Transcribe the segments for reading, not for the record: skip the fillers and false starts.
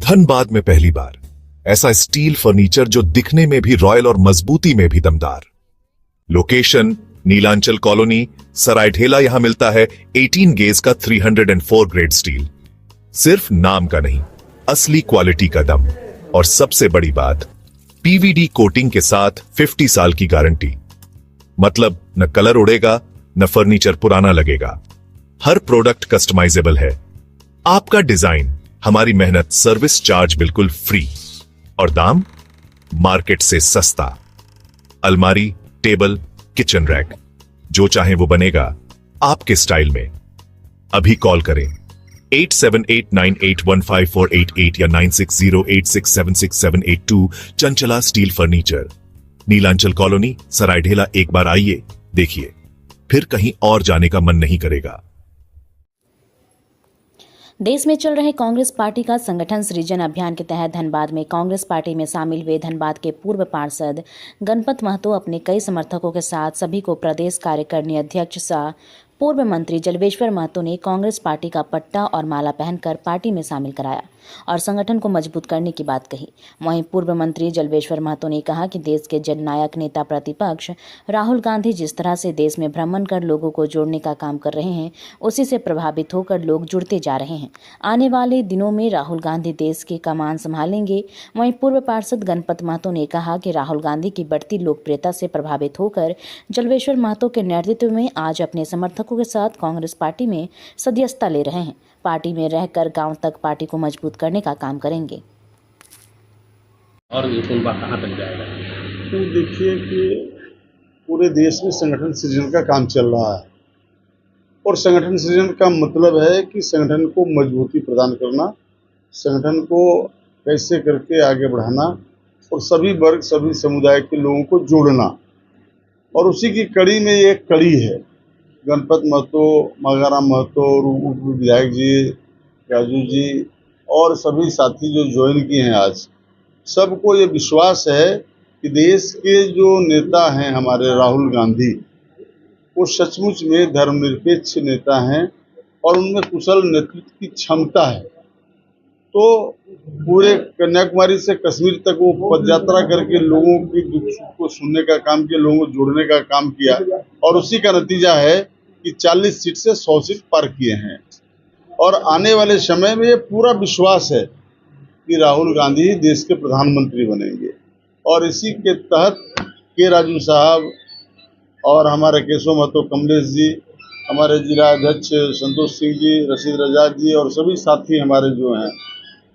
धनबाद में पहली बार ऐसा स्टील फर्नीचर जो दिखने में भी रॉयल और मजबूती में भी दमदार। Location Nilanchal colony, Saraidhela. यहां मिलता है 18 गेज का 304 ग्रेड स्टील। सिर्फ नाम का नहीं, असली क्वालिटी का दम। और सबसे बड़ी बात, पीवीडी कोटिंग के साथ 50 साल की गारंटी। मतलब न कलर उड़ेगा, न फर्नीचर पुराना लगेगा। हर प्रोडक्ट कस्टमाइजेबल है। आपका डिजाइन, हमारी मेहनत, सर्विस चार्ज बिल्कुल फ्री। और दाम मार्केट से सस्ता। अलमारी, टेबल, किचन रैक, जो चाहे वो बनेगा आपके स्टाइल में। अभी कॉल करें 8789815488 या 9608676782। Chanchala steel furniture, Nilanchal colony, Saraidhela. एक बार आइए, देखिए, फिर कहीं और जाने का मन नहीं करेगा। देश में चल रहे कांग्रेस पार्टी का संगठन सृजन अभियान के तहत धनबाद में कांग्रेस पार्टी में शामिल हुए धनबाद के पूर्व पार्षद गणपत महतो अपने कई समर्थकों के साथ सभी को प्रदेश कार्यकारिणी अध्यक्ष सह पूर्व मंत्री जलवेश्वर महतो ने कांग्रेस पार्टी का पट्टा और माला पहनकर पार्टी में शामिल कराया और संगठन को मजबूत करने की बात कही। वहीं पूर्व मंत्री जलवेश्वर महतो ने कहा कि देश के जननायक नेता प्रतिपक्ष राहुल गांधी जिस तरह से देश में भ्रमण कर लोगों को जोड़ने का काम कर रहे हैं, उसी से प्रभावित होकर लोग जुड़ते जा रहे हैं। आने वाले दिनों में राहुल गांधी देश की कमान संभालेंगे। वहीं पूर्व पार्षद गणपत महतो ने कहा कि राहुल गांधी की बढ़ती लोकप्रियता से प्रभावित होकर जलवेश्वर महतो के नेतृत्व में आज अपने समर्थकों के साथ कांग्रेस पार्टी में सदस्यता ले रहे हैं। पार्टी में रहकर गांव तक पार्टी को मजबूत करने का काम करेंगे। और ये कुनबा कहाँ तक जाएगा? तो देखिए कि पूरे देश में संगठन सृजन का काम चल रहा है और संगठन सृजन का मतलब है कि संगठन को मजबूती प्रदान करना, संगठन को कैसे करके आगे बढ़ाना और सभी वर्ग, सभी समुदाय के लोगों को जोड़ना। और उसी की कड़ी में ये एक कड़ी है। गणपत महतो, मांगाराम महतो, उप विधायक जी, राजू जी और सभी साथी जो ज्वाइन किए हैं आज, सबको ये विश्वास है कि देश के जो नेता हैं हमारे राहुल गांधी, वो सचमुच में धर्मनिरपेक्ष नेता हैं और उनमें कुशल नेतृत्व की क्षमता है। तो पूरे कन्याकुमारी से कश्मीर तक वो पदयात्रा करके लोगों की दुख सुख को सुनने का काम किया, लोगों को जोड़ने का काम किया और उसी का नतीजा है कि 40 सीट से 100 सीट पार किए हैं। और आने वाले समय में ये पूरा विश्वास है कि राहुल गांधी देश के प्रधानमंत्री बनेंगे। और इसी के तहत के राजू साहब और हमारे केशव महतो कमलेश जी, हमारे जिला अध्यक्ष संतोष सिंह जी, रशीद रजा जी और सभी साथी हमारे जो हैं,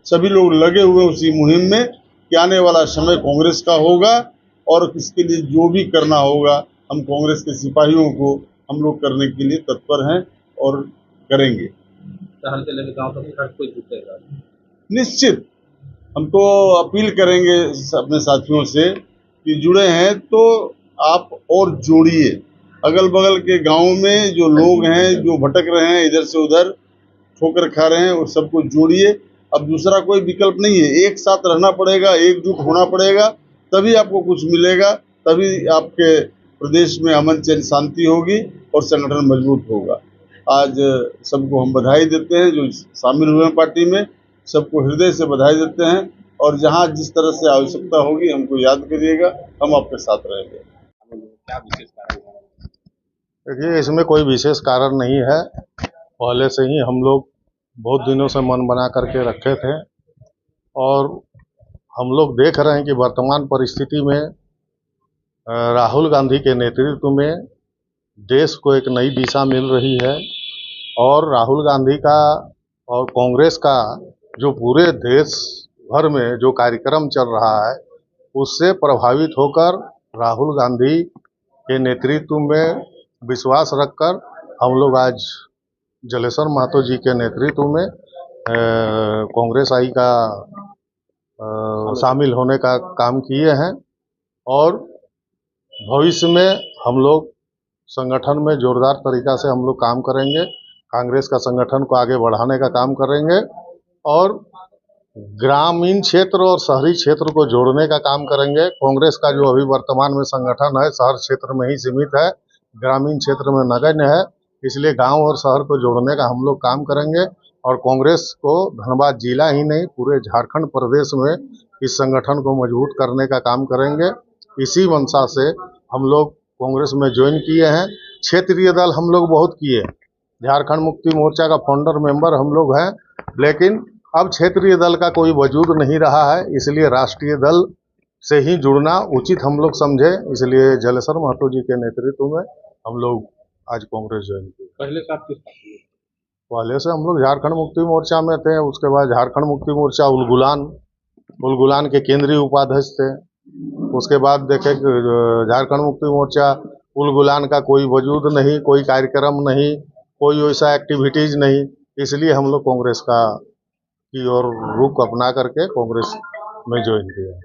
सभी लोग लगे हुए उसी मुहिम में कि आने वाला समय कांग्रेस का होगा और इसके लिए जो भी करना होगा हम कांग्रेस के सिपाहियों को हम लोग करने के लिए तत्पर हैं और करेंगे। शहर से लेकर गाँव तक हर कोई जुटेगा। निश्चित हम तो अपील करेंगे अपने साथियों से कि जुड़े हैं तो आप और जोड़िए। अगल बगल के गाँव में जो लोग हैं, जो भटक रहे हैं इधर से उधर, ठोकर खा रहे हैं, और सबको जोड़िए। अब दूसरा कोई विकल्प नहीं है, एक साथ रहना पड़ेगा, एकजुट होना पड़ेगा, तभी आपको कुछ मिलेगा, तभी आपके प्रदेश में अमन चैन शांति होगी और संगठन मजबूत होगा। आज सबको हम बधाई देते हैं जो शामिल हुए हैं पार्टी में, सबको हृदय से बधाई देते हैं और जहां जिस तरह से आवश्यकता होगी हमको याद करिएगा, हम आपके साथ रहेंगे। क्या विशेष कारण है? देखिए, इसमें कोई विशेष कारण नहीं है। पहले से ही हम लोग बहुत दिनों से मन बना करके रखे थे और हम लोग देख रहे हैं कि वर्तमान परिस्थिति में राहुल गांधी के नेतृत्व में देश को एक नई दिशा मिल रही है और राहुल गांधी का और कांग्रेस का जो पूरे देश भर में जो कार्यक्रम चल रहा है, उससे प्रभावित होकर राहुल गांधी के नेतृत्व में विश्वास रखकर हम लोग आज जलेश्वर महतो जी के नेतृत्व में कांग्रेस आई का शामिल होने का काम किए हैं और भविष्य में हम लोग संगठन में जोरदार तरीक़ा से हम लोग काम करेंगे। कांग्रेस का संगठन को आगे बढ़ाने का काम करेंगे और ग्रामीण क्षेत्र और शहरी क्षेत्र को जोड़ने का काम करेंगे। कांग्रेस का जो अभी वर्तमान में संगठन है शहर क्षेत्र में ही सीमित है, ग्रामीण क्षेत्र में नगण्य है, इसलिए गांव और शहर को जोड़ने का हम लोग काम करेंगे और कांग्रेस को धनबाद जिला ही नहीं पूरे झारखंड प्रदेश में इस संगठन को मजबूत करने का काम करेंगे। इसी मंशा से हम लोग कांग्रेस में ज्वाइन किए हैं। क्षेत्रीय दल हम लोग बहुत किए, झारखंड मुक्ति मोर्चा का फाउंडर मेंबर हम लोग हैं, लेकिन अब क्षेत्रीय दल का कोई वजूद नहीं रहा है, इसलिए राष्ट्रीय दल से ही जुड़ना उचित हम लोग समझे, इसलिए जलेसर महतो जी के नेतृत्व में हम लोग आज कांग्रेस ज्वाइन किए। पहले से आप किस पार्टी में? पहले से हम लोग झारखंड मुक्ति मोर्चा में थे, उसके बाद झारखंड मुक्ति मोर्चा उलगुलान के केंद्रीय उपाध्यक्ष थे। उसके बाद देखे कि झारखंड मुक्ति मोर्चा उलगुलान का कोई वजूद नहीं, कोई कार्यक्रम नहीं, कोई वैसा एक्टिविटीज नहीं, इसलिए हम लोग कांग्रेस का की ओर रुख अपना करके कांग्रेस में ज्वाइन किया।